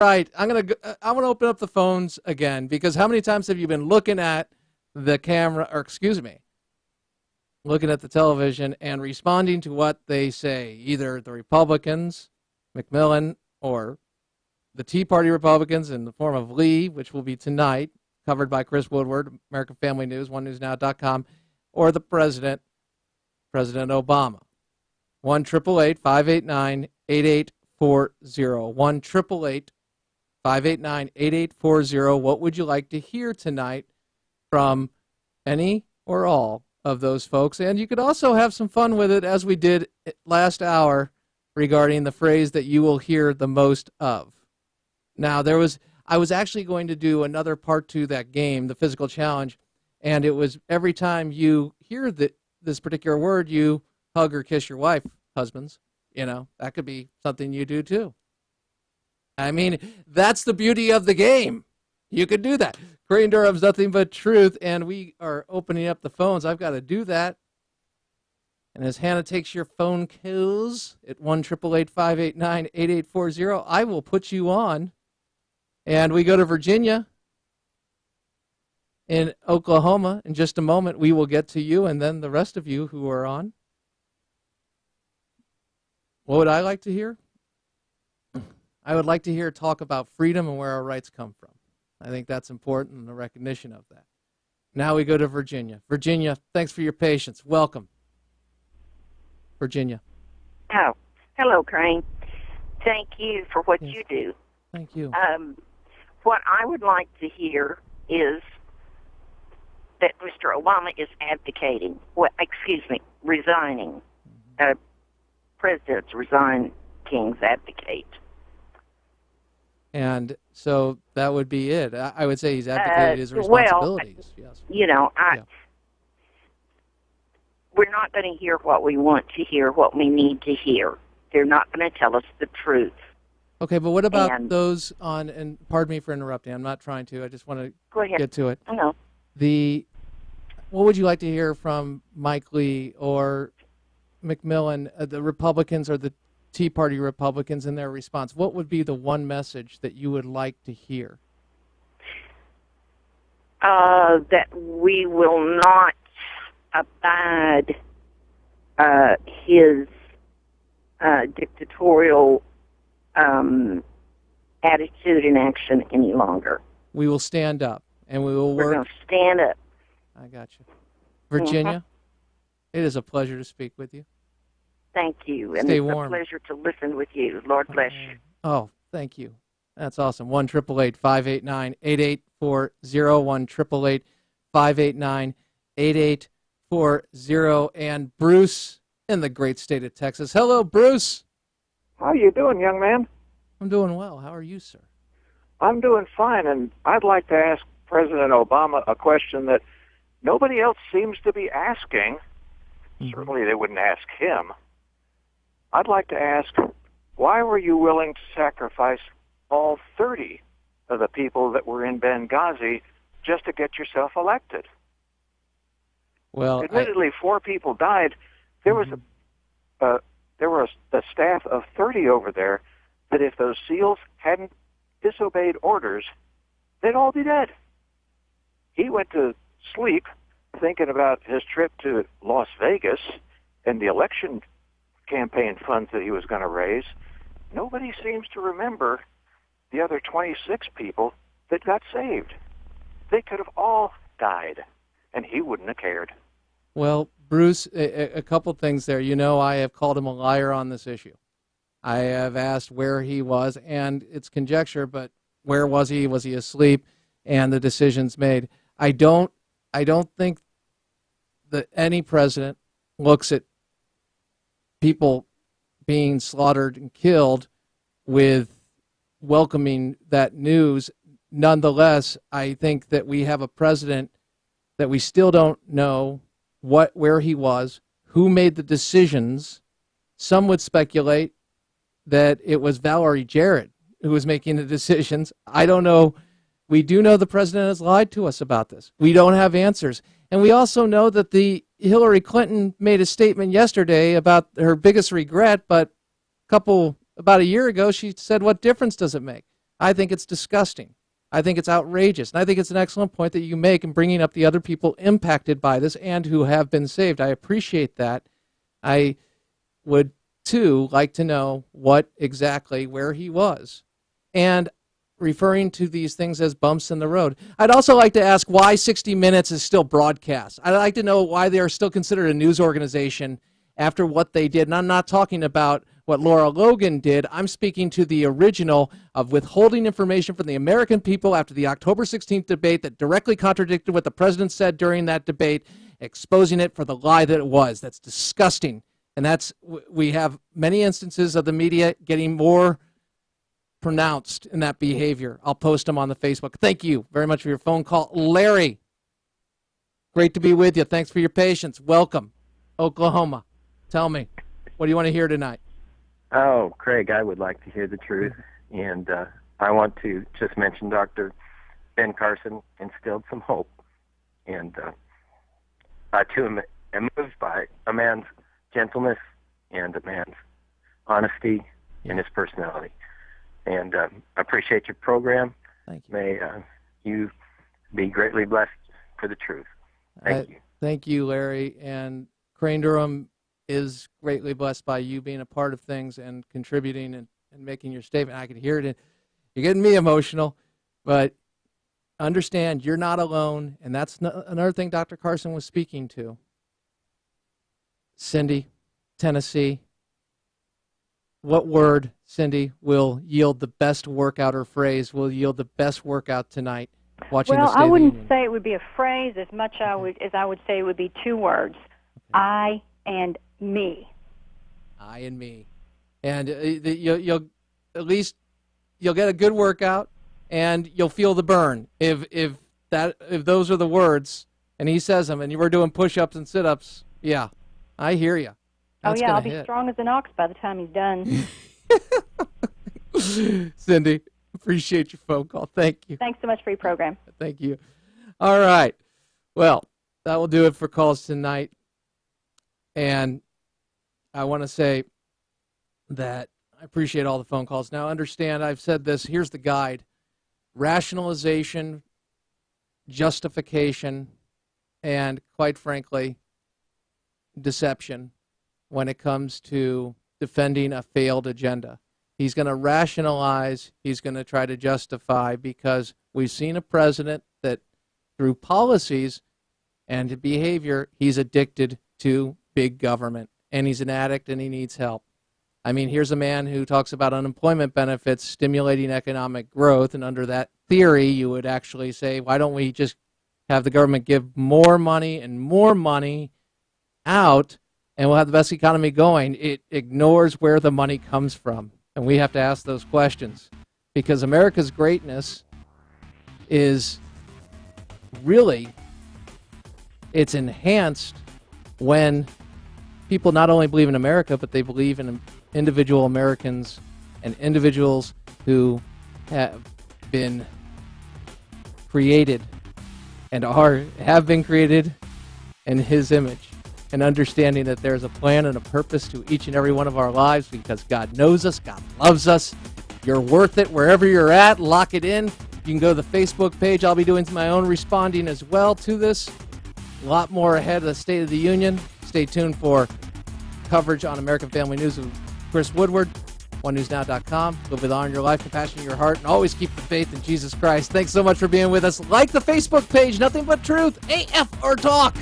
Right. I want to open up the phones again because how many times have you been looking at the camera, or excuse me, looking at the television and responding to what they say, either the Republicans, McMillan, or the Tea Party Republicans in the form of Lee, which will be tonight, covered by Chris Woodward, American Family News, onenewsnow.com, or the president, President Obama. 1-888-589-8840. 1-888-589-8840. What would you like to hear tonight from any or all of those folks? And you could also have some fun with it, as we did last hour, regarding the phrase that you will hear the most of. Now, I was actually going to do another part to that game, the physical challenge, and it was every time you hear this particular word, you hug or kiss your wife, husbands. That could be something you do too. I mean, that's the beauty of the game. You could do that. Crane Durham's Nothing But Truth, and we are opening up the phones. I've got to do that. And as Hannah takes your phone calls at 1-888-589-8840, I will put you on. And we go to Virginia in Oklahoma. In just a moment, we will get to you and then the rest of you who are on. What would I like to hear? I would like to hear talk about freedom and where our rights come from. I think that's important, and the recognition of that. Now we go to Virginia. Virginia, thanks for your patience. Welcome. Virginia. Oh, hello, Crane. Thank you for what you do. Thank you. What I would like to hear is that Mr. Obama is advocating, resigning. Presidents resign, kings advocate. And so that would be it. I would say he's advocated his responsibilities. Yes. We're not going to hear what we want to hear, what we need to hear. They're not going to tell us the truth. Okay, but what about those on, and pardon me for interrupting, I'm not trying to, I just want to get to it. I know. What would you like to hear from Mike Lee or McMillan, the Republicans or the Tea Party Republicans in their response? What would be the one message that you would like to hear? That we will not abide his dictatorial attitude and action any longer. We will stand up, and we will work. We're going to stand up. I got you. Virginia, it is a pleasure to speak with you. Thank you. And Stay it's warm. a pleasure to listen with you. Lord bless you. Oh, thank you. That's awesome. 1-888-589-8840. 1-888-589-8840. And Bruce in the great state of Texas. Hello, Bruce. How you doing, young man? I'm doing well. How are you, sir? I'm doing fine, and I'd like to ask President Obama a question that nobody else seems to be asking. Certainly they wouldn't ask him. I'd like to ask, why were you willing to sacrifice all 30 of the people that were in Benghazi just to get yourself elected? Well, admittedly, 4 people died. There was a staff of 30 over there that if those SEALs hadn't disobeyed orders, they'd all be dead. He went to sleep thinking about his trip to Las Vegas and the election campaign funds that he was going to raise. Nobody seems to remember the other 26 people that got saved. They could have all died, and he wouldn't have cared. Well, Bruce, a couple things there. I have called him a liar on this issue. I have asked where he was, and it's conjecture, but where was he? Was he asleep? And the decisions made. I don't think that any president looks at people being slaughtered and killed with welcoming that news. Nonetheless, I think that we have a president that we still don't know where he was, who made the decisions. Some would speculate that it was Valerie Jarrett who was making the decisions. I don't know. We do know the president has lied to us about this. We don't have answers. And we also know that Hillary Clinton made a statement yesterday about her biggest regret, but about a year ago, she said, what difference does it make? I think it's disgusting. I think it's outrageous. And I think it's an excellent point that you make in bringing up the other people impacted by this and who have been saved. I appreciate that. I would, too, like to know what exactly, where he was. And referring to these things as bumps in the road. I'd also like to ask why 60 Minutes is still broadcast. I'd like to know why they are still considered a news organization after what they did. And I'm not talking about what Laura Logan did. I'm speaking to the original of withholding information from the American people after the October 16th debate that directly contradicted what the president said during that debate, exposing it for the lie that it was. That's disgusting. And we have many instances of the media getting more pronounced in that behavior. I'll post them on the Facebook. Thank you very much for your phone call. Larry, great to be with you. Thanks for your patience. Welcome, Oklahoma. Tell me, what do you want to hear tonight? Oh, Craig, I would like to hear the truth. And I want to just mention Dr. Ben Carson instilled some hope. And I, too, am moved by a man's gentleness and a man's honesty in his personality. And I appreciate your program. Thank you. May you be greatly blessed for the truth. Thank you. Thank you, Larry. And Crane Durham is greatly blessed by you being a part of things and contributing and making your statement. I can hear it. You're getting me emotional, but understand you're not alone. And that's another thing Dr. Carson was speaking to. Cindy, Tennessee. What word, Cindy, will yield the best workout, or phrase will yield the best workout tonight? Watching the State I of the wouldn't Union? say it would be a phrase as much as I would say it would be two words: I and me. I and me, and you'll at least you'll get a good workout, and you'll feel the burn if those are the words, and he says them, and you were doing push-ups and sit-ups. Yeah, I hear you. That's I'll be hit. strong as an ox by the time he's done. Cindy, appreciate your phone call. Thank you. Thanks so much for your program. Thank you. All right. Well, that will do it for calls tonight. And I want to say that I appreciate all the phone calls. Now, understand, I've said this. Here's the guide. Rationalization, justification, and quite frankly, deception when it comes to defending a failed agenda. He's going to rationalize, he's going to try to justify, because we've seen a president that through policies and behavior, he's addicted to big government, and he's an addict and he needs help. I mean, here's a man who talks about unemployment benefits stimulating economic growth, and under that theory, you would actually say, why don't we just have the government give more money and more money out, and we'll have the best economy going. It ignores where the money comes from, and we have to ask those questions, because America's greatness is really, it's enhanced when people not only believe in America, but they believe in individual Americans and individuals who have been created and have been created in his image, and understanding that there's a plan and a purpose to each and every one of our lives, because God knows us, God loves us. You're worth it wherever you're at. Lock it in. You can go to the Facebook page. I'll be doing my own responding as well to this. A lot more ahead of the State of the Union. Stay tuned for coverage on American Family News with Chris Woodward, onenewsnow.com. Live with honor in your life, compassion in your heart, and always keep the faith in Jesus Christ. Thanks so much for being with us. Like the Facebook page, Nothing But Truth, AF or Talk.